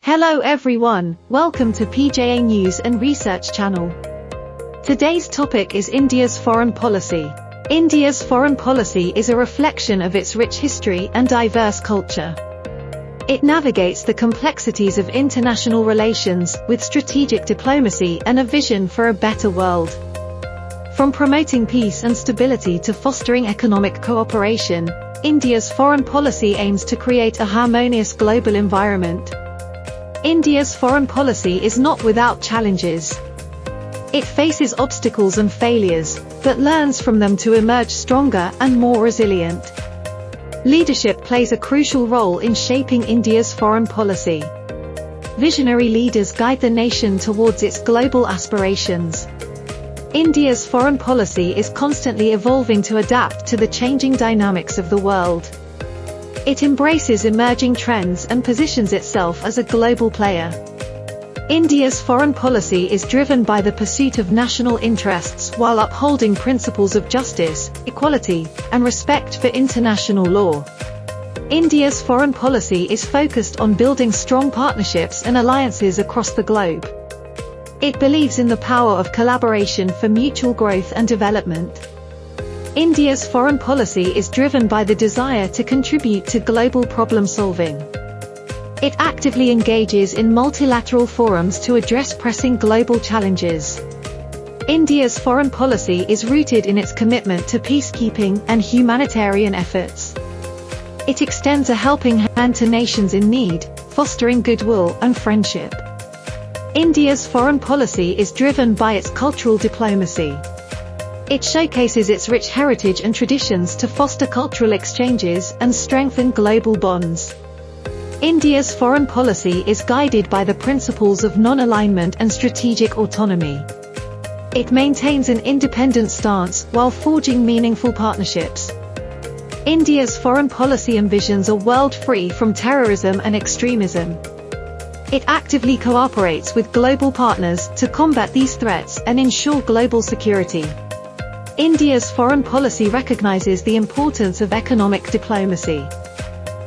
Hello everyone, welcome to PJA News and Research Channel. Today's topic is India's foreign policy. India's foreign policy is a reflection of its rich history and diverse culture. It navigates the complexities of international relations with strategic diplomacy and a vision for a better world. From promoting peace and stability to fostering economic cooperation, India's foreign policy aims to create a harmonious global environment. India's foreign policy is not without challenges. It faces obstacles and failures, but learns from them to emerge stronger and more resilient. Leadership plays a crucial role in shaping India's foreign policy. Visionary leaders guide the nation towards its global aspirations. India's foreign policy is constantly evolving to adapt to the changing dynamics of the world. It embraces emerging trends and positions itself as a global player. India's foreign policy is driven by the pursuit of national interests while upholding principles of justice, equality, and respect for international law. India's foreign policy is focused on building strong partnerships and alliances across the globe. It believes in the power of collaboration for mutual growth and development. India's foreign policy is driven by the desire to contribute to global problem-solving. It actively engages in multilateral forums to address pressing global challenges. India's foreign policy is rooted in its commitment to peacekeeping and humanitarian efforts. It extends a helping hand to nations in need, fostering goodwill and friendship. India's foreign policy is driven by its cultural diplomacy. It showcases its rich heritage and traditions to foster cultural exchanges and strengthen global bonds. India's foreign policy is guided by the principles of non-alignment and strategic autonomy. It maintains an independent stance while forging meaningful partnerships. India's foreign policy envisions a world free from terrorism and extremism. It actively cooperates with global partners to combat these threats and ensure global security. India's foreign policy recognizes the importance of economic diplomacy.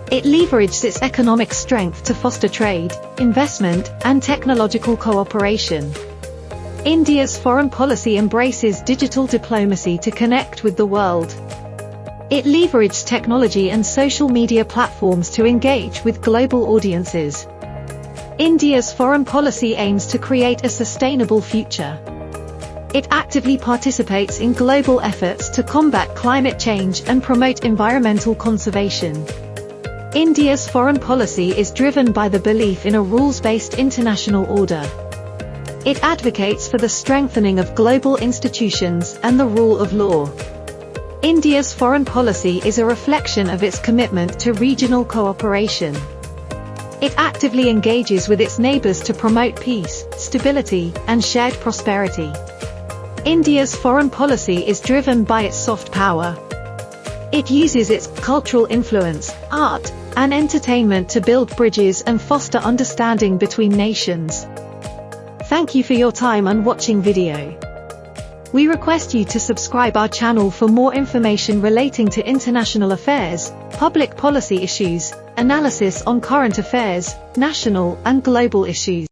It leverages its economic strength to foster trade, investment, and technological cooperation. India's foreign policy embraces digital diplomacy to connect with the world. It leverages technology and social media platforms to engage with global audiences. India's foreign policy aims to create a sustainable future. It actively participates in global efforts to combat climate change and promote environmental conservation. India's foreign policy is driven by the belief in a rules-based international order. It advocates for the strengthening of global institutions and the rule of law. India's foreign policy is a reflection of its commitment to regional cooperation. It actively engages with its neighbors to promote peace, stability, and shared prosperity. India's foreign policy is driven by its soft power. It uses its cultural influence, art, and entertainment to build bridges and foster understanding between nations. Thank you for your time and watching video. We request you to subscribe our channel for more information relating to international affairs, public policy issues, analysis on current affairs, national and global issues.